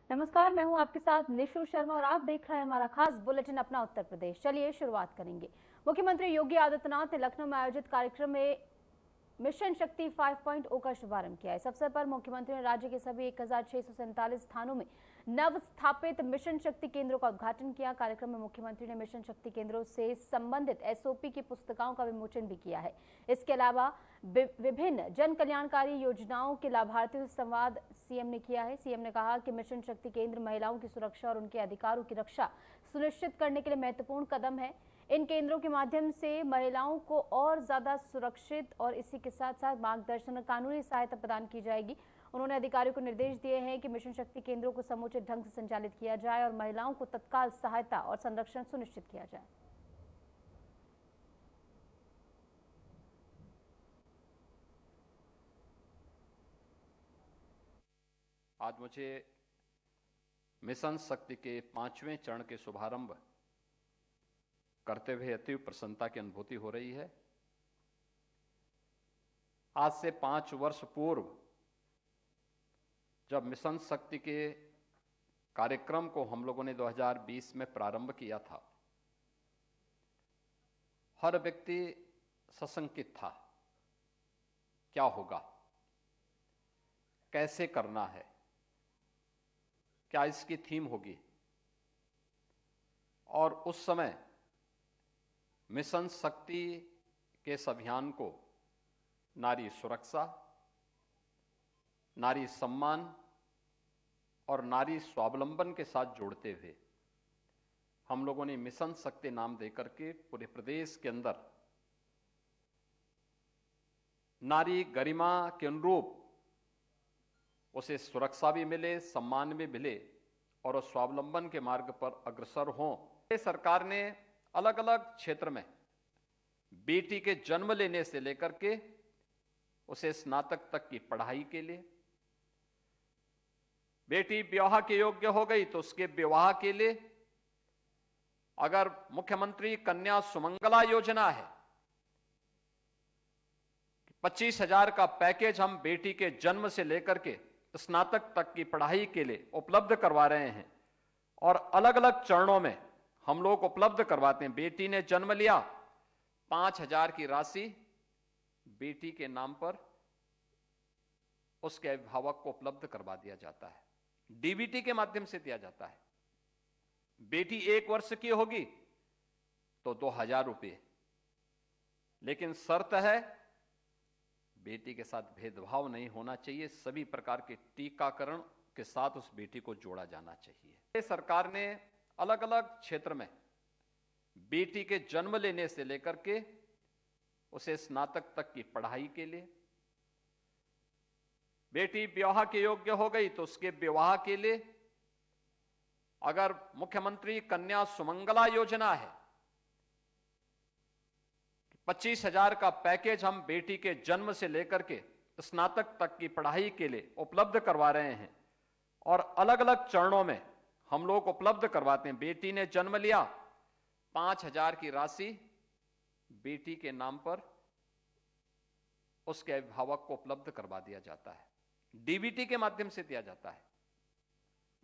नमस्कार, मैं हूं आपके साथ निशु शर्मा और आप देख रहे हैं हमारा खास बुलेटिन अपना उत्तर प्रदेश। चलिए शुरुआत करेंगे। मुख्यमंत्री योगी आदित्यनाथ ने लखनऊ में आयोजित कार्यक्रम में मिशन शक्ति 5.0 का शुभारंभ किया। इस अवसर पर मुख्यमंत्री ने राज्य के सभी 1647 स्थानों में नव स्थापित मिशन शक्ति केंद्रों का उद्घाटन किया। कार्यक्रम में मुख्यमंत्री ने मिशन शक्ति केंद्रों से संबंधित एसओपी की पुस्तिकाओं का विमोचन भी किया है। इसके अलावा विभिन्न जन कल्याणकारी योजनाओं के लाभार्थियों से संवाद सीएम ने किया है। सीएम ने कहा कि मिशन शक्ति केंद्र महिलाओं की सुरक्षा और उनके अधिकारों की रक्षा सुनिश्चित करने के लिए महत्वपूर्ण कदम है। इन केंद्रों के माध्यम से महिलाओं को और ज्यादा सुरक्षित और इसी के साथ साथ मार्गदर्शन और कानूनी सहायता प्रदान की जाएगी। उन्होंने अधिकारियों को निर्देश दिए हैं कि मिशन शक्ति केंद्रों को समुचित ढंग से संचालित किया जाए और महिलाओं को तत्काल सहायता और संरक्षण सुनिश्चित किया जाए। आज मुझे मिशन शक्ति के 5वें चरण के शुभारंभ करते हुए अतीव प्रसन्नता की अनुभूति हो रही है। आज से 5 वर्ष पूर्व जब मिशन शक्ति के कार्यक्रम को हम लोगों ने 2020 में प्रारंभ किया था, हर व्यक्ति सशंकित था। क्या होगा, कैसे करना है, क्या इसकी थीम होगी। और उस समय मिशन शक्ति के इस अभियान को नारी सुरक्षा, नारी सम्मान और नारी स्वावलंबन के साथ जोड़ते हुए हम लोगों ने मिशन शक्ति नाम देकर के पूरे प्रदेश के अंदर नारी गरिमा के अनुरूप उसे सुरक्षा भी मिले, सम्मान भी मिले और स्वावलंबन के मार्ग पर अग्रसर हों। सरकार ने अलग अलग क्षेत्र में बेटी के जन्म लेने से लेकर के उसे स्नातक तक की पढ़ाई के लिए, बेटी विवाह के योग्य हो गई तो उसके विवाह के लिए, अगर मुख्यमंत्री कन्या सुमंगला योजना है, 25,000 का पैकेज हम बेटी के जन्म से लेकर के स्नातक तक की पढ़ाई के लिए उपलब्ध करवा रहे हैं और अलग अलग चरणों में हम लोग उपलब्ध करवाते हैं। बेटी ने जन्म लिया, 5,000 की राशि बेटी के नाम पर उसके अभिभावक को उपलब्ध करवा दिया जाता है, डीबीटी के माध्यम से दिया जाता है। बेटी 1 वर्ष की होगी तो 2,000 रुपये, लेकिन शर्त है बेटी के साथ भेदभाव नहीं होना चाहिए, सभी प्रकार के टीकाकरण के साथ उस बेटी को जोड़ा जाना चाहिए। सरकार ने अलग अलग क्षेत्र में बेटी के जन्म लेने से लेकर के उसे स्नातक तक की पढ़ाई के लिए, बेटी विवाह के योग्य हो गई तो उसके विवाह के लिए, अगर मुख्यमंत्री कन्या सुमंगला योजना है, 25,000 का पैकेज हम बेटी के जन्म से लेकर के स्नातक तक की पढ़ाई के लिए उपलब्ध करवा रहे हैं और अलग अलग चरणों में हम लोग उपलब्ध करवाते हैं। बेटी ने जन्म लिया, 5,000 की राशि बेटी के नाम पर उसके अभिभावक को उपलब्ध करवा दिया जाता है, डीबीटी के माध्यम से दिया जाता है।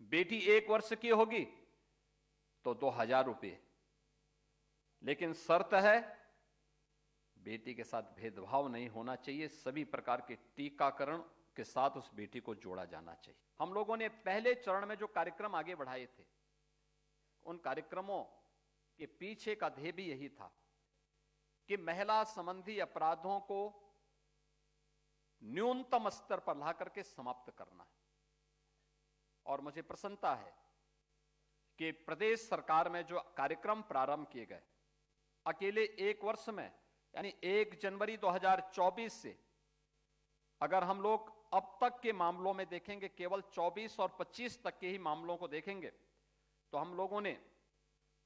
बेटी 1 वर्ष की होगी तो 2,000 रुपये, लेकिन शर्त है बेटी के साथ भेदभाव नहीं होना चाहिए, सभी प्रकार के टीकाकरण के साथ उस बेटी को जोड़ा जाना चाहिए। हम लोगों ने पहले चरण में जो कार्यक्रम आगे बढ़ाए थे, उन कार्यक्रमों के पीछे का ध्येय भी यही था कि महिला संबंधी अपराधों को न्यूनतम स्तर पर ला करके समाप्त करना है। और मुझे प्रसन्नता है कि प्रदेश सरकार में जो कार्यक्रम प्रारंभ किए गए, अकेले 1 वर्ष में यानी 1 जनवरी 2024 से अगर हम लोग अब तक के मामलों में देखेंगे, केवल 24 और 25 तक के ही मामलों को देखेंगे, तो हम लोगों ने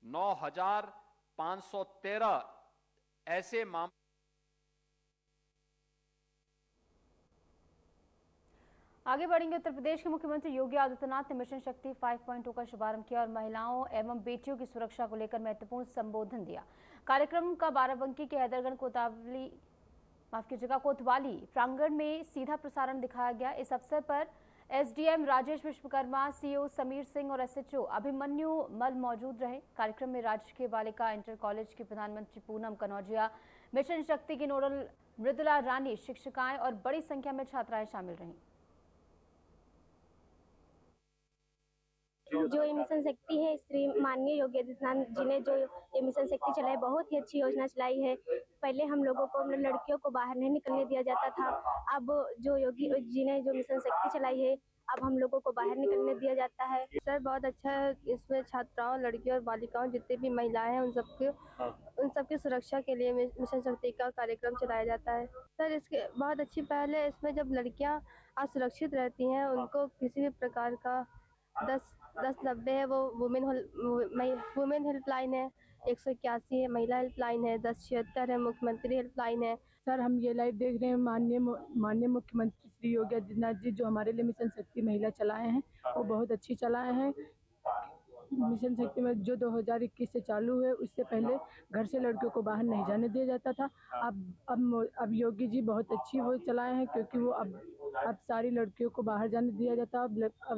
9,513 ऐसे मामले। आगे बढ़ेंगे। उत्तर प्रदेश के मुख्यमंत्री योगी आदित्यनाथ ने मिशन शक्ति 5.0 का शुभारंभ किया और महिलाओं एवं बेटियों की सुरक्षा को लेकर महत्वपूर्ण संबोधन दिया। कार्यक्रम का बाराबंकी के हैदरगंज कोतवाली प्रांगण में सीधा प्रसारण दिखाया गया। इस अवसर पर एसडीएम राजेश विश्वकर्मा, सीओ समीर सिंह और एसएचओ अभिमन्यु मल मौजूद रहे। कार्यक्रम में राजकीय बालिका इंटर कॉलेज की प्रधानमंत्री पूनम कनौजिया, मिशन शक्ति की नोडल मृदुला रानी, शिक्षिकाएं और बड़ी संख्या में छात्राएं शामिल रहीं। जो ये मिशन शक्ति है, श्री माननीय योगी आदित्यनाथ जी ने जो ये मिशन शक्ति चलाई, बहुत ही अच्छी योजना चलाई है। पहले हम लोगों को, लड़कियों को बाहर नहीं निकलने दिया जाता था। अब जो योगी जी ने जो मिशन शक्ति चलाई है, अब हम लोगों को बाहर निकलने दिया जाता है। सर बहुत अच्छा है। इसमें छात्राओं, लड़कियों और बालिकाओं, जितनी भी महिलाएं हैं, उन सबकी सुरक्षा के लिए मिशन शक्ति का कार्यक्रम चलाया जाता है। सर इसके बहुत अच्छी पहल है। इसमें जब लड़कियां असुरक्षित रहती हैं, उनको किसी भी प्रकार का 1090 है, वो वुमेन हेल्पलाइन है, 181 है महिला हेल्पलाइन है, 1076 है मुख्यमंत्री हेल्पलाइन है। सर हम ये लाइव देख रहे हैं माननीय मुख्यमंत्री श्री योगी आदित्यनाथ जी जो हमारे लिए मिशन शक्ति महिला चलाए हैं, वो बहुत अच्छी चलाए हैं। मिशन शक्ति में जो 2021 से चालू है, उससे पहले घर से लड़कियों को बाहर नहीं जाने दिया जाता था। अब योगी जी बहुत अच्छी वो चलाए हैं, क्योंकि वो अब सारी लड़कियों को बाहर जाने दिया जाता है। अब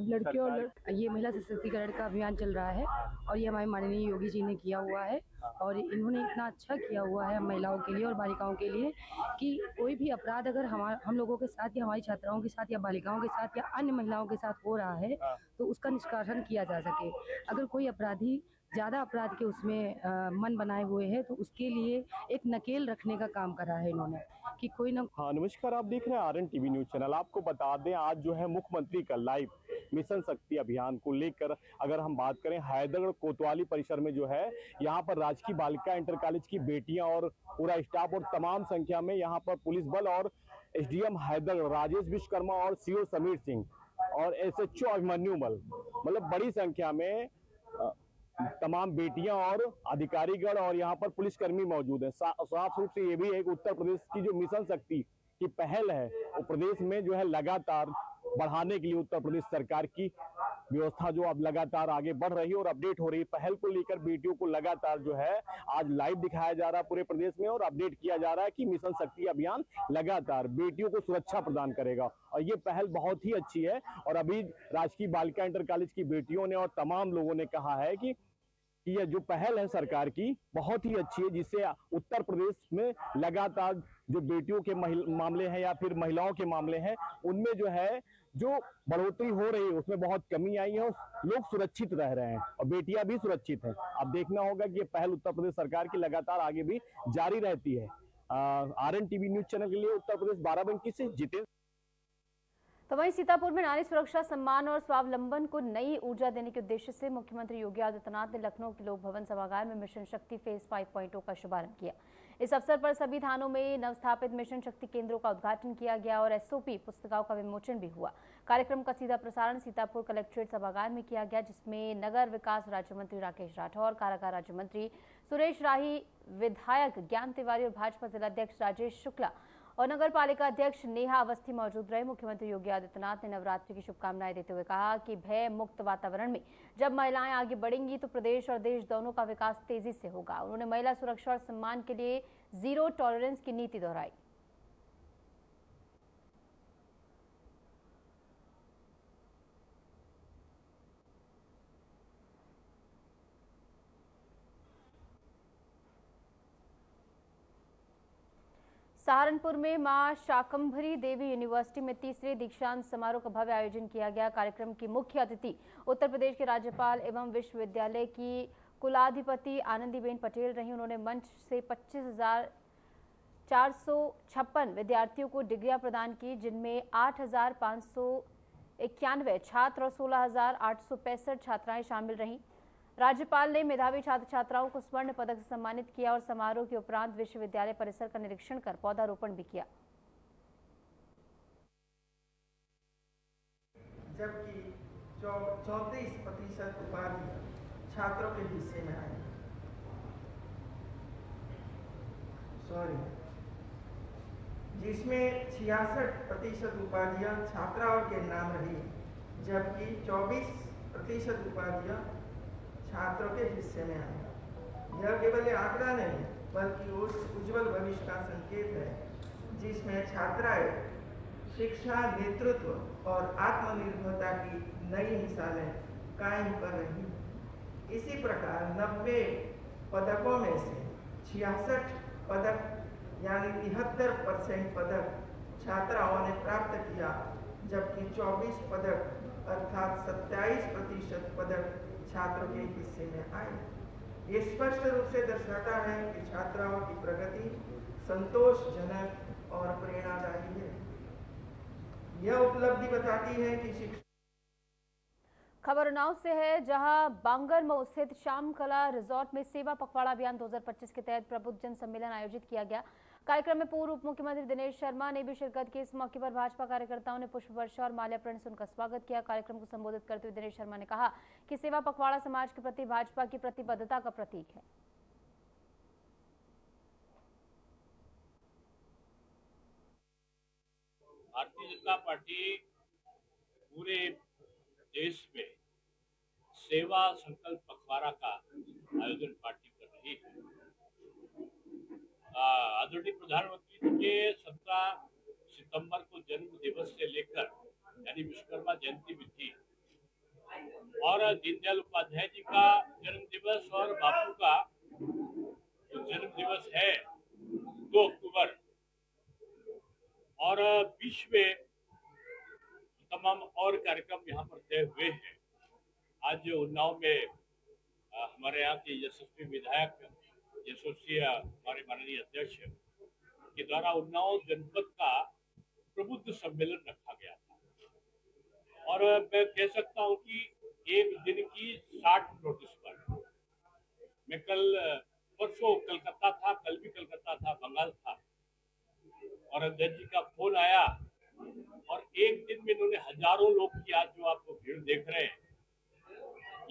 लड़कियों ये महिला सशक्तिकरण का अभियान चल रहा है और ये हमारे माननीय योगी जी ने किया हुआ है और इन्होंने इतना अच्छा किया हुआ है महिलाओं के लिए और बालिकाओं के लिए कि कोई भी अपराध अगर हम लोगों के साथ या हमारी छात्राओं के साथ या बालिकाओं के साथ या अन्य महिलाओं के साथ हो रहा है तो उसका निष्कासन किया जा सके। अगर कोई अपराधी ज़्यादा अपराध के उसमें मन बनाए हुए हैं तो उसके लिए एक नकेल रखने का काम करा है इन्होंने कि कोई ना। हाँ नमस्कार, आप देख रहे हैं आरएन टीवी न्यूज चैनल। आपको बता दें आज जो है मुख्यमंत्री का लाइव मिशन शक्ति अभियान को लेकर अगर हम बात करें, हैदरगढ़ कोतवाली परिसर में जो है यहाँ पर राजकीय बालिका इंटर कॉलेज की बेटियां और पूरा स्टाफ और तमाम संख्या में यहाँ पर पुलिस बल और एसडीएम हैदरगढ़ राजेश विश्वकर्मा और सीओ समीर सिंह और एसएचओ अभिमन्यु मल, मतलब बड़ी संख्या में तमाम बेटियां और अधिकारीगण और यहाँ पर पुलिसकर्मी मौजूद हैं। साफ रूप से ये भी एक उत्तर प्रदेश की जो मिशन शक्ति की पहल है वो प्रदेश में जो है लगातार बढ़ाने के लिए उत्तर प्रदेश सरकार की व्यवस्था जो अब लगातार आगे बढ़ रही है और अपडेट हो रही है। पहल को लेकर बेटियों को लगातार जो है आज लाइव दिखाया जा रहा है पूरे प्रदेश में और अपडेट किया जा रहा है कि मिशन शक्ति अभियान लगातार बेटियों को सुरक्षा प्रदान करेगा और ये पहल बहुत ही अच्छी है। और अभी राजकीय बालिका इंटर कॉलेज की बेटियों ने और तमाम लोगों ने कहा है कि यह जो पहल है सरकार की बहुत ही अच्छी है, जिससे उत्तर प्रदेश में लगातार जो बेटियों के मामले हैं या फिर महिलाओं के मामले हैं उनमें जो है जो बढ़ोतरी हो रही है उसमें बहुत कमी आई है और लोग सुरक्षित रह रहे हैं और बेटियां भी सुरक्षित हैं। अब देखना होगा कि ये पहल उत्तर प्रदेश सरकार की लगातार आगे भी जारी रहती है। आरएन टीवी न्यूज चैनल के लिए उत्तर प्रदेश बाराबंकी से जितेंद्र। तो वहीं सीतापुर में नारी सुरक्षा, सम्मान और स्वावलंबन को नई ऊर्जा देने के उद्देश्य से मुख्यमंत्री योगी आदित्यनाथ ने लखनऊ के लोक भवन सभागार में मिशन शक्ति फेज 5.0 का शुभारंभ किया। इस अवसर पर सभी थानों में नवस्थापित मिशन शक्ति केंद्रों का उद्घाटन किया गया और एसओपी पुस्तिकाओं का विमोचन भी हुआ। कार्यक्रम का सीधा प्रसारण सीतापुर कलेक्ट्रेट सभागार में किया गया, जिसमें नगर विकास राज्य मंत्री राकेश राठौर, कारागार राज्य मंत्री सुरेश राही, विधायक ज्ञान तिवारी और भाजपा जिलाध्यक्ष राजेश शुक्ला और नगर पालिका अध्यक्ष नेहा अवस्थी मौजूद रहे। मुख्यमंत्री योगी आदित्यनाथ ने नवरात्रि की शुभकामनाएं देते हुए कहा कि भय मुक्त वातावरण में जब महिलाएं आगे बढ़ेंगी तो प्रदेश और देश दोनों का विकास तेजी से होगा। उन्होंने महिला सुरक्षा और सम्मान के लिए जीरो टॉलरेंस की नीति दोहराई। सहारनपुर में मां शाकंभरी देवी यूनिवर्सिटी में तीसरे दीक्षांत समारोह का भव्य आयोजन किया गया। कार्यक्रम की मुख्य अतिथि उत्तर प्रदेश के राज्यपाल एवं विश्वविद्यालय की कुलाधिपति आनंदीबेन पटेल रही। उन्होंने मंच से 25,456 विद्यार्थियों को डिग्रियां प्रदान की, जिनमें 8,591 छात्र और 16,865 छात्राएं शामिल रहीं। राज्यपाल ने मेधावी छात्र छात्राओं को स्वर्ण पदक से सम्मानित किया और समारोह के उपरांत विश्वविद्यालय परिसर का निरीक्षण कर पौधारोपण भी किया। जबकि 34% उपाधि छात्रों के हिस्से में आई, जिसमें 66% उपाधियां छात्राओं के नाम रही, जबकि 24% उपाधियां छात्रों के हिस्से में आए। यह केवल आंकड़ा नहीं बल्कि उस उज्जवल भविष्य का संकेत है जिसमें छात्राएं शिक्षा, नेतृत्व और आत्मनिर्भरता की नई मिसालें कायम कर रही है। इसी प्रकार 90 पदकों में से 66 पदक यानी 73% पदक छात्राओं ने प्राप्त किया, जबकि 24 पदक अर्थात 27% पदक छात्रों के हिस्से में आए। ये स्पष्ट रूप से दर्शाता है कि छात्राओं की प्रगति संतोषजनक और प्रेरणादायी है। यह उपलब्धि बताती है कि शिक्षा। खबर उन्नाव से है, जहां बांगरमऊ स्थित श्याम कला रिजॉर्ट में सेवा पखवाड़ा अभियान 2025 के तहत प्रबुद्ध जन सम्मेलन आयोजित किया गया। कार्यक्रम में पूर्व उप मुख्यमंत्री दिनेश शर्मा ने भी शिरकत की। इस मौके पर भाजपा कार्यकर्ताओं ने पुष्प वर्षा और माल्यार्पण से उनका स्वागत किया। कार्यक्रम को संबोधित करते हुए दिनेश शर्मा ने कहा कि सेवा पखवाड़ा समाज के प्रति भाजपा की प्रतिबद्धता का प्रतीक है। भारतीय जनता पार्टी पूरे देश में सेवा संकल्प पखवाड़ा का आयोजन पार्टी कर रही है। आदरणीय प्रधानमंत्री जी के 17 सितंबर को जन्म दिवस से लेकर यानी विश्वकर्मा जयंती भी थी, और दीनदयाल उपाध्याय जी का जन्म दिवस और बापू का जो जन्म दिवस है 2 अक्टूबर, और बीच में तमाम और कार्यक्रम यहाँ पर तय हुए हैं। आज उन्नाव में हमारे यहाँ के यशस्वी विधायक यशस्वी हमारे माननीय अध्यक्ष के द्वारा उन्नाव जनपद का प्रबुद्ध सम्मेलन रखा गया था, और मैं कह सकता हूँ कि एक दिन की 60 नोटिस पर मैं परसों कलकत्ता था, कल भी कलकत्ता था, बंगाल था, और अध्यक्ष जी का फोन आया और एक दिन में इन्होंने हजारों लोग की, आज जो आप भीड़ देख रहे हैं,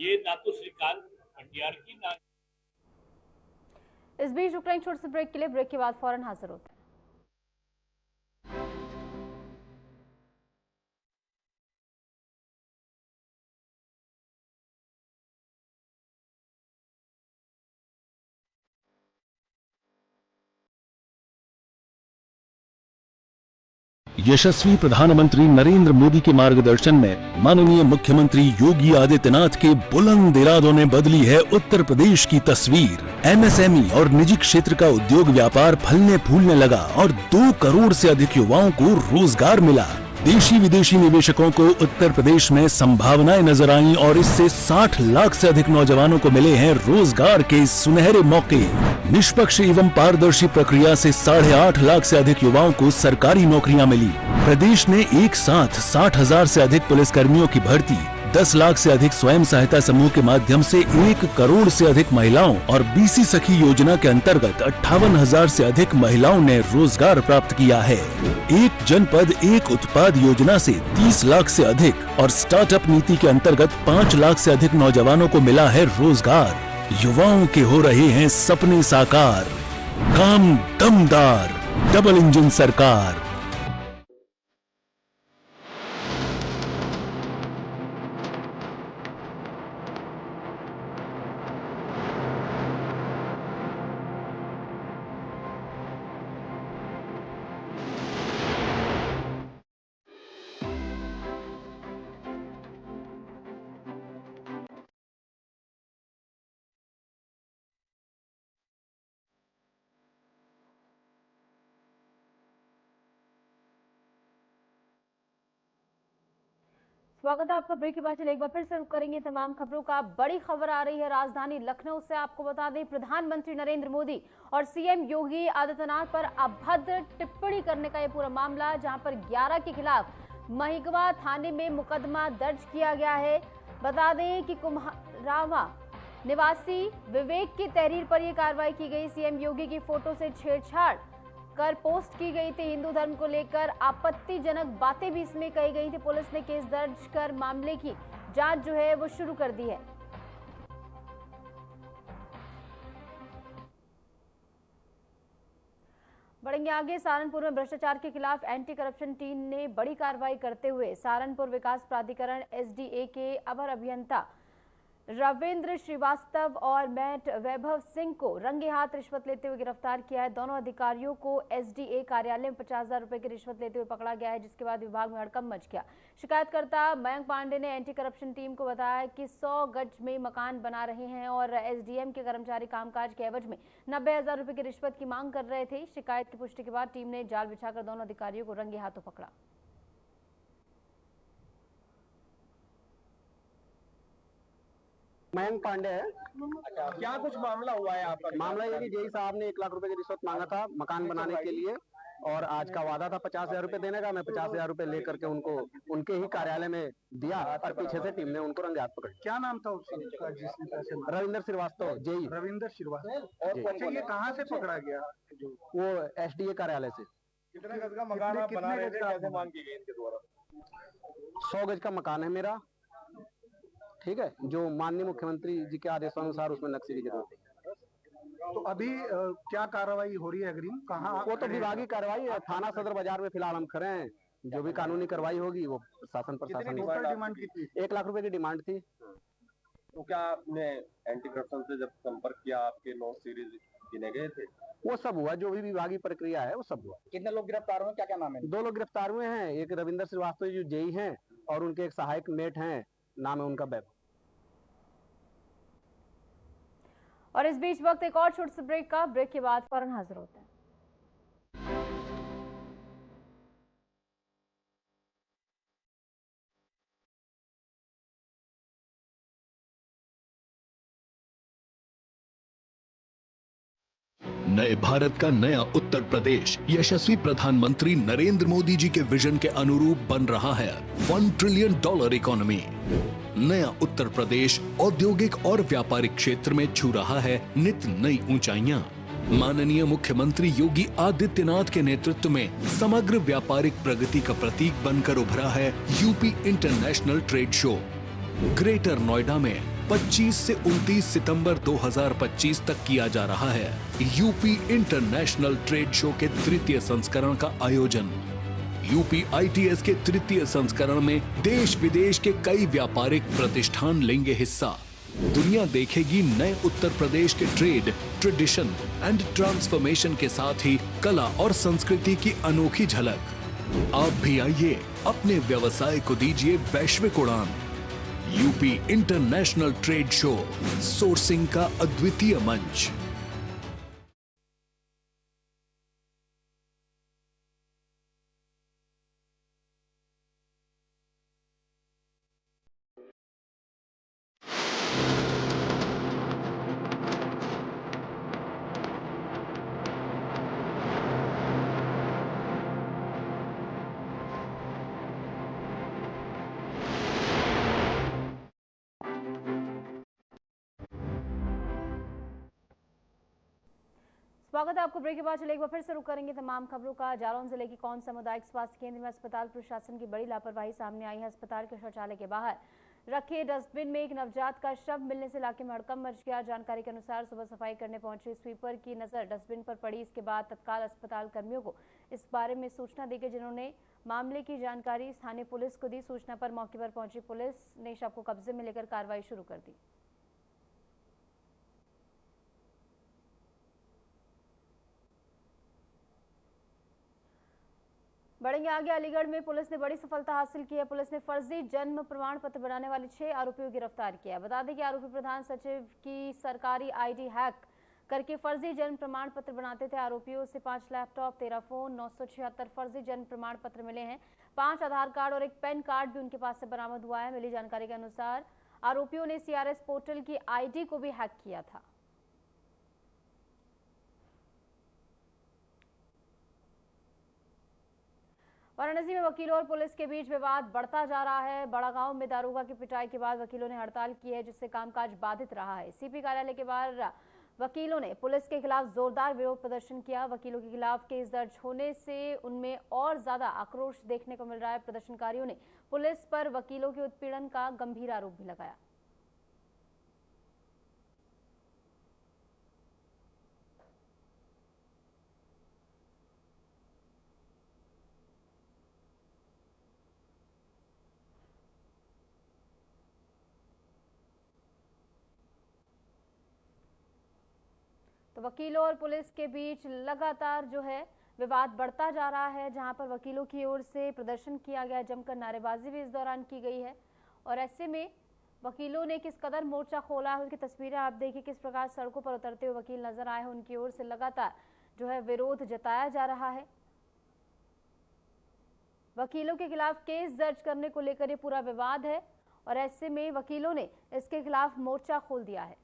ये ना तो श्रीकांत भटियार की ना। इस बीच रुक रहे छोटे से ब्रेक के लिए, ब्रेक के बाद फौरन हाजिर होते हैं। यशस्वी प्रधानमंत्री नरेंद्र मोदी के मार्गदर्शन में माननीय मुख्यमंत्री योगी आदित्यनाथ के बुलंद इरादों ने बदली है उत्तर प्रदेश की तस्वीर। एमएसएमई और निजी क्षेत्र का उद्योग व्यापार फलने फूलने लगा और 2 करोड़ से अधिक युवाओं को रोजगार मिला। देशी विदेशी निवेशकों को उत्तर प्रदेश में संभावनाएं नजर आईं और इससे 60 लाख से अधिक नौजवानों को मिले हैं रोजगार के सुनहरे मौके। निष्पक्ष एवं पारदर्शी प्रक्रिया से 8.5 लाख से अधिक युवाओं को सरकारी नौकरियां मिली। प्रदेश ने एक साथ 60,000 से अधिक पुलिसकर्मियों की भर्ती, 10 लाख से अधिक स्वयं सहायता समूह के माध्यम से 1 करोड़ से अधिक महिलाओं और बीसी सखी योजना के अंतर्गत 58,000 से अधिक महिलाओं ने रोजगार प्राप्त किया है। एक जनपद एक उत्पाद योजना से 30 लाख से अधिक और स्टार्टअप नीति के अंतर्गत 5 लाख से अधिक नौजवानों को मिला है रोजगार। युवाओं के हो रहे हैं सपने साकार। काम दमदार, डबल इंजन सरकार। स्वागत है आपका ब्रेक के बाद। चलिए एक बार फिर से रुक करेंगे तमाम खबरों का। बड़ी खबर आ रही है राजधानी लखनऊ से। आपको बता दें, प्रधानमंत्री नरेंद्र मोदी और सीएम योगी आदित्यनाथ पर अभद्र टिप्पणी करने का ये पूरा मामला, जहां पर 11 के खिलाफ महिगवा थाने में मुकदमा दर्ज किया गया है। बता दें कि कुम्हरावा निवासी विवेक की तहरीर पर यह कार्रवाई की गई। सीएम योगी की फोटो से छेड़छाड़ कर पोस्ट की गई थी। हिंदू धर्म को लेकर आपत्तिजनक बातें भी इसमें कही गई थी। पुलिस ने केस दर्ज कर मामले की जांच जो है वो शुरू कर दी है। बढ़ेंगे आगे। सहारनपुर में भ्रष्टाचार के खिलाफ एंटी करप्शन टीम ने बड़ी कार्रवाई करते हुए सहारनपुर विकास प्राधिकरण एसडीए के अवर अभियंता रविंद्र श्रीवास्तव और मैट वैभव सिंह को रंगे हाथ रिश्वत लेते हुए गिरफ्तार किया है। दोनों अधिकारियों को एसडीए कार्यालय में 50,000 रुपए की रिश्वत लेते हुए पकड़ा गया है, जिसके बाद विभाग में हड़कंप मच गया। शिकायतकर्ता मयंक पांडे ने एंटी करप्शन टीम को बताया कि 100 गज में मकान बना रहे हैं और एसडीएम के कर्मचारी कामकाज के एवज में 90,000 रुपए की रिश्वत की मांग कर रहे थे। शिकायत की पुष्टि के बाद टीम ने जाल बिछाकर दोनों अधिकारियों को रंगे हाथों पकड़ा। मयंक पांडे है। क्या कुछ मामला हुआ है यहाँ पर? मामला ये कि जेई साहब ने 1 लाख रुपए की रिश्वत मांगा था मकान बनाने के लिए और आज का वादा था 50,000 रुपए देने का। मैं 50,000 रुपए लेकर के उनको उनके ही कार्यालय में दिया और पीछे से टीम ने उनको रंगे हाथ पकड़ा। क्या नाम था उसका जिसने पैसे? रविंद्र श्रीवास्तव, जेई रविंद्र श्रीवास्तव। और अच्छा, ये कहाँ से पकड़ा गया? वो एसडीए कार्यालय से। कितने गज का मकान आप बना रहे थे? कैसे मांग की गई इनके द्वारा? 100 गज का मकान है मेरा, ठीक है, जो माननीय मुख्यमंत्री जी के आदेशानुसार उसमें नक्शे की जरूरत है। तो अभी क्या कार्रवाई हो रही है अग्रिम? कहाँ? वो तो विभागीय कार्रवाई है, थाना सदर बाजार में फिलहाल हम खड़े हैं। जो भी कानूनी कार्रवाई होगी वो प्रशासन डिमांड की थी? 1 लाख रुपए की डिमांड थी। तो क्या आपने एंटी करप्शन से जब संपर्क किया, आपके 9 सीरीज गिने गए थे? वो सब हुआ, जो भी विभागीय प्रक्रिया है वो सब हुआ। कितने लोग गिरफ्तार हुए? क्या क्या नाम है? 2 लोग गिरफ्तार हुए हैं, एक रविंद्र श्रीवास्तव जो जेई हैं और उनके एक सहायक मेट हैं, नाम है उनका वैभव। और इस बीच वक्त एक और छोटे से ब्रेक का, ब्रेक के बाद फौरन हाजिर होते हैं। नए भारत का नया उत्तर प्रदेश यशस्वी प्रधानमंत्री नरेंद्र मोदी जी के विजन के अनुरूप बन रहा है। $1 ट्रिलियन इकोनॉमी। नया उत्तर प्रदेश औद्योगिक और व्यापारिक क्षेत्र में छू रहा है नित नई ऊंचाइयां। माननीय मुख्यमंत्री योगी आदित्यनाथ के नेतृत्व में समग्र व्यापारिक प्रगति का प्रतीक बनकर उभरा है UP international trade show. Greater Noida में 25 से 29 सितंबर 2025 तक किया जा रहा है यूपी इंटरनेशनल ट्रेड शो के 3य संस्करण का आयोजन। यूपी ITS के 3य संस्करण में देश विदेश के कई व्यापारिक प्रतिष्ठान लेंगे हिस्सा। दुनिया देखेगी नए उत्तर प्रदेश के ट्रेड, ट्रेडिशन एंड ट्रांसफॉर्मेशन के साथ ही कला और संस्कृति की अनोखी झलक। आप भी आइए, अपने व्यवसाय को दीजिए वैश्विक उड़ान। UP international trade show, sourcing का अद्वितीय मंच। स्वागत है आपको। ब्रेक के बाद चले एक बार फिर से रुक करेंगे तमाम खबरों का। जालौन जिले की कौन सामुदायिक स्वास्थ्य केंद्र में अस्पताल प्रशासन की बड़ी लापरवाही सामने आई है। अस्पताल के शौचालय के बाहर रखे डस्टबिन में एक नवजात का शव मिलने से इलाके में हड़कंप मच गया। जानकारी के अनुसार सुबह सफाई करने पहुंचे स्वीपर की नजर डस्टबिन पर पड़ी। इसके बाद तत्काल अस्पताल कर्मियों को इस बारे में सूचना दी गई, जिन्होंने मामले की जानकारी स्थानीय पुलिस को दी। सूचना पर मौके पर पहुंची पुलिस ने शव को कब्जे में लेकर कार्रवाई शुरू कर दी। बढ़ेंगे आगे। अलीगढ़ में पुलिस ने बड़ी सफलता हासिल की है। पुलिस ने फर्जी जन्म प्रमाण पत्र बनाने वाले 6 आरोपियों को गिरफ्तार किया। बता दें कि आरोपी प्रधान सचिव की सरकारी आईडी हैक करके फर्जी जन्म प्रमाण पत्र बनाते थे। आरोपियों से 5 लैपटॉप, 13 फोन, 976 फर्जी जन्म प्रमाण पत्र मिले हैं। 5 आधार कार्ड और एक पैन कार्ड भी उनके पास से बरामद हुआ है। मिली जानकारी के अनुसार आरोपियों ने CRS पोर्टल की आईडी को भी हैक किया था। वाराणसी में वकीलों और पुलिस के बीच विवाद बढ़ता जा रहा है। बड़ागांव में दारोगा की पिटाई के बाद वकीलों ने हड़ताल की है, जिससे कामकाज बाधित रहा है। सीपी कार्यालय के बाहर वकीलों ने पुलिस के खिलाफ जोरदार विरोध प्रदर्शन किया। वकीलों के खिलाफ केस दर्ज होने से उनमें और ज्यादा आक्रोश देखने को मिल रहा है। प्रदर्शनकारियों ने पुलिस पर वकीलों के उत्पीड़न का गंभीर आरोप भी लगाया। तो वकीलों और पुलिस के बीच लगातार जो है विवाद बढ़ता जा रहा है, जहां पर वकीलों की ओर से प्रदर्शन किया गया, जमकर नारेबाजी भी इस दौरान की गई है। और ऐसे में वकीलों ने किस कदर मोर्चा खोला है, उनकी तस्वीरें आप देखिए, किस प्रकार सड़कों पर उतरते हुए वकील नजर आए हैं। उनकी ओर से लगातार जो है विरोध जताया जा रहा है। वकीलों के खिलाफ केस दर्ज करने को लेकर ये पूरा विवाद है और ऐसे में वकीलों ने इसके खिलाफ मोर्चा खोल दिया है।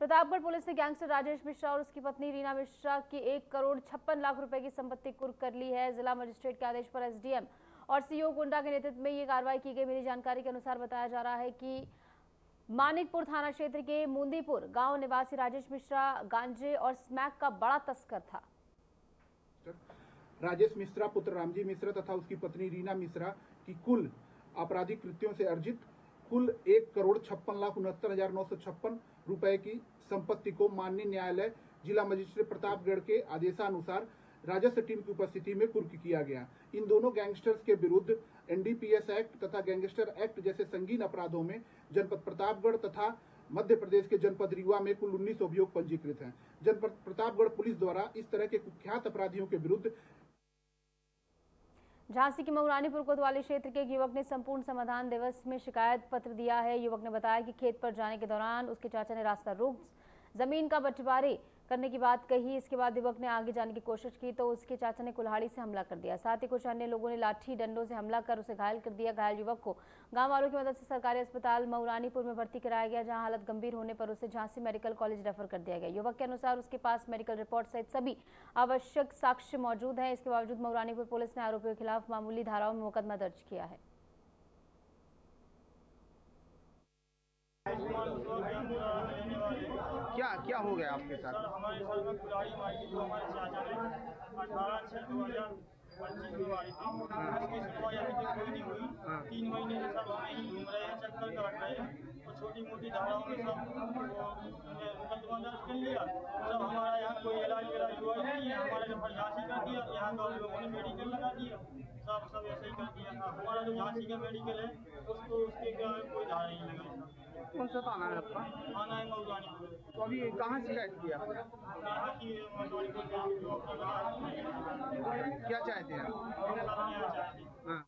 प्रतापगढ़ पुलिस ने गैंगस्टर राजेश मिश्रा और उसकी पत्नी रीना मिश्रा की 1,56,00,000 रुपए की संपत्ति कुर्क कर ली है। जिला मजिस्ट्रेट के आदेश पर एसडीएम और सीओ कुंडा के नेतृत्व में ये कार्रवाई की गई। मिली जानकारी के अनुसार बताया जा रहा है कि मानिकपुर थाना क्षेत्र के मुंदीपुर गांव निवासी राजेश मिश्रा गांजे और स्मैक का बड़ा तस्कर था। राजेश मिश्रा पुत्र रामजी मिश्रा तथा उसकी पत्नी रीना मिश्रा की कुल आपराधिक कृत्यों से अर्जित कुल 1,56,69,956 रुपए की संपत्ति को माननीय न्यायालय जिला मजिस्ट्रेट प्रतापगढ़ के आदेशानुसार राजस्व टीम की उपस्थिति में कुर्क किया गया। इन दोनों गैंगस्टर्स के विरुद्ध एनडीपीएस एक्ट तथा गैंगस्टर एक्ट जैसे संगीन अपराधों में जनपद प्रतापगढ़ तथा मध्य प्रदेश के जनपद रीवा में कुल 19 अभियोग पंजीकृत हैं। जनपद प्रतापगढ़ पुलिस द्वारा इस तरह के कुख्यात अपराधियों के विरुद्ध झांसी के मऊरानीपुर कोतवाली क्षेत्र के एक युवक ने संपूर्ण समाधान दिवस में शिकायत पत्र दिया है। युवक ने बताया कि खेत पर जाने के दौरान उसके चाचा ने रास्ता रोक जमीन का बंटवारे करने की बात कही। इसके बाद युवक ने आगे जाने की कोशिश की तो उसके चाचा ने कुल्हाड़ी से हमला कर दिया। साथ ही कुछ अन्य लोगों ने लाठी डंडों से हमला कर उसे घायल कर दिया। घायल युवक को गांव वालों की मदद से सरकारी अस्पताल मऊरानीपुर में भर्ती कराया गया, जहां हालत गंभीर होने पर उसे झांसी मेडिकल कॉलेज रेफर कर दिया गया। युवक के अनुसार उसके पास मेडिकल रिपोर्ट सहित सभी आवश्यक साक्ष्य मौजूद है। इसके बावजूद मऊरानीपुर पुलिस ने आरोपियों के खिलाफ मामूली धाराओं में मुकदमा दर्ज किया है। क्या क्या हो गया आपके साथ? सर हमारे घर में कुल्हाड़ी मारी थी जो हमारे चाचा ने 18/6/2025 में मारी थी। उसकी सुनवाई अभी तक कोई नहीं हुई। 3 महीने से सब हमें ही घूम रहे हैं, चक्कर काट रहे हैं और छोटी मोटी धाराओं में सब मुकदमा दर्ज कर लिया। सब हमारा यहाँ कोई इलाज हुआ ही नहीं है। हमारे रेफर झांसी कर दिया, यहाँ गाँव लोगों ने मेडिकल लगा दिया, सब ऐसे ही कर दिया। हमारा जो झांसी का मेडिकल है उसको उसके कोई धारा नहीं लगाई। कौन सा थाना है आपका? थाना है मऊरानीपुर। तो अभी कहाँ शिकायत किया? यहाँ की मऊरानीपुर क्या चाहते हैं आप? हाँ।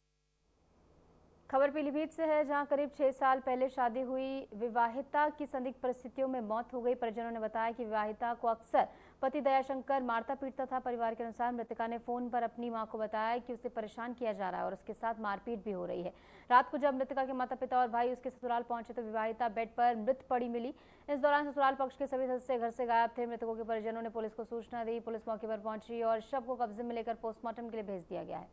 खबर पीलीभीत से है, जहां करीब 6 साल पहले शादी हुई विवाहिता की संदिग्ध परिस्थितियों में मौत हो गई। परिजनों ने बताया कि विवाहिता को अक्सर पति दयाशंकर मारता पीटता था। परिवार के अनुसार मृतका ने फोन पर अपनी मां को बताया कि उसे परेशान किया जा रहा है और उसके साथ मारपीट भी हो रही है। रात को जब मृतका के माता पिता और भाई उसके ससुराल पहुंचे तो विवाहिता बेड पर मृत पड़ी मिली। इस दौरान ससुराल पक्ष के सभी सदस्य घर से गायब थे। मृतकों के परिजनों ने पुलिस को सूचना दी। पुलिस मौके पर पहुंची और शव को कब्जे में लेकर पोस्टमार्टम के लिए भेज दिया गया है।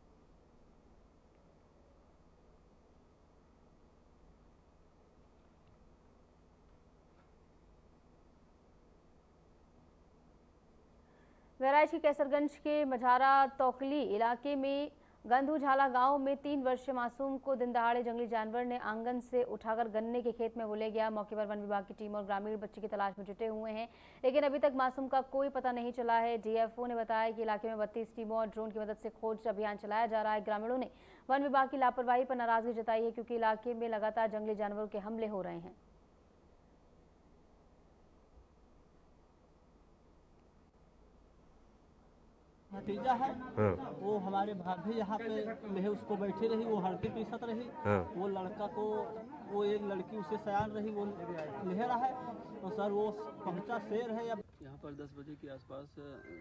बहराइच के कैसरगंज के मझारा तोकली इलाके में गंधुझाला गांव में 3 वर्षीय मासूम को दिन दहाड़े जंगली जानवर ने आंगन से उठाकर गन्ने के खेत में वो ले गया। मौके पर वन विभाग की टीम और ग्रामीण बच्चे की तलाश में जुटे हुए हैं, लेकिन अभी तक मासूम का कोई पता नहीं चला है। डीएफओ ने बताया कि इलाके में 32 टीमों और ड्रोन की मदद से खोज अभियान चलाया जा रहा है। ग्रामीणों ने वन विभाग की लापरवाही पर नाराजगी जताई है, क्योंकि इलाके में लगातार जंगली जानवरों के हमले हो रहे हैं। भतीजा है वो हमारे भाभी यहाँ पे रहे, उसको बैठी रही, वो हल्दी पीसत रही। वो लड़का को वो एक लड़की उससे सयान रही, वो ले रहा है तो सर वो पहुँचा शेर है। अब यहाँ पर 10 बजे के आसपास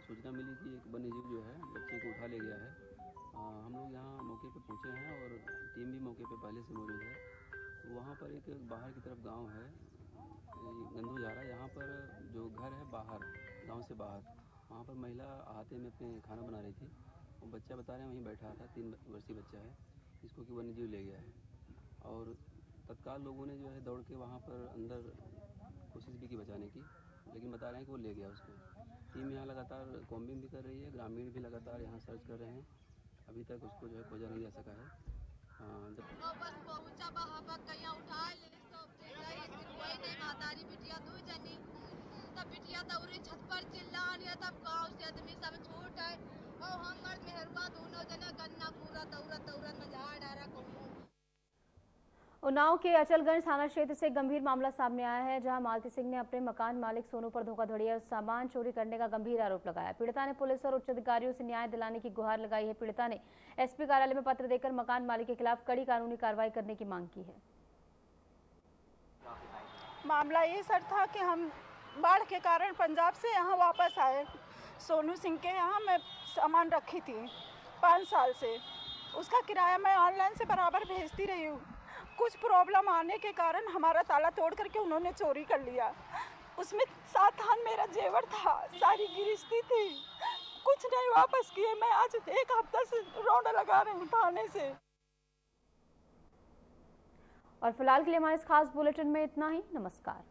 सूचना मिली कि एक वन्यजीव जो है बच्चे को उठा ले गया है। हम लोग यहाँ मौके पे पहुँचे हैं और टीम भी मौके पे पहले से मौजूद है। वहाँ पर एक बाहर की तरफ गाँव है गंधुझारा, यहाँ पर जो घर है बाहर गाँव से बाहर, वहाँ पर महिला हाथे में अपने खाना बना रही थी। वो बच्चा बता रहे हैं वहीं बैठा था, 3 वर्षीय बच्चा है, जिसको कि वन्यजीव ले गया है। और तत्काल लोगों ने जो है दौड़ के वहाँ पर अंदर कोशिश भी की बचाने की, लेकिन बता रहे हैं कि वो ले गया उसको। टीम यहाँ लगातार कॉम्बिंग भी कर रही है, ग्रामीण भी लगातार यहाँ सर्च कर रहे हैं। अभी तक उसको जो है खोजा नहीं जा सका है। तब बिटिया दौड़ी छत पर चिल्लाने, तब गांव से आदमी सब छूट है और हम मर्द मेहरुआ दोनों जना गन्ना पूरा दौड़त दौड़त मजा डारा को। उन्नाव के अचलगंज थाना क्षेत्र से गंभीर मामला सामने आया है, जहां मालती सिंह ने अपने मकान मालिक सोनू पर धोखाधड़ी और सामान चोरी करने का गंभीर आरोप लगाया। पीड़िता ने पुलिस और उच्च अधिकारियों से न्याय दिलाने की गुहार लगाई है। पीड़िता ने एसपी कार्यालय में पत्र देकर मकान मालिक के खिलाफ कड़ी कानूनी कार्रवाई करने की मांग की है। मामला ये सर था कि हम बाढ़ के कारण पंजाब से यहाँ वापस आए। सोनू सिंह के यहाँ मैं सामान रखी थी 5 साल से, उसका किराया मैं ऑनलाइन से बराबर भेजती रही हूँ। कुछ प्रॉब्लम आने के कारण हमारा ताला तोड़ करके उन्होंने चोरी कर लिया। उसमें 7 थान मेरा जेवर था, सारी गिरस्ती थी, कुछ नहीं वापस किए। मैं आज 1 हफ्ता से रोड लगा रही हूँ थाने से। और फिलहाल के लिए हमारे इस खास बुलेटिन में इतना ही। नमस्कार।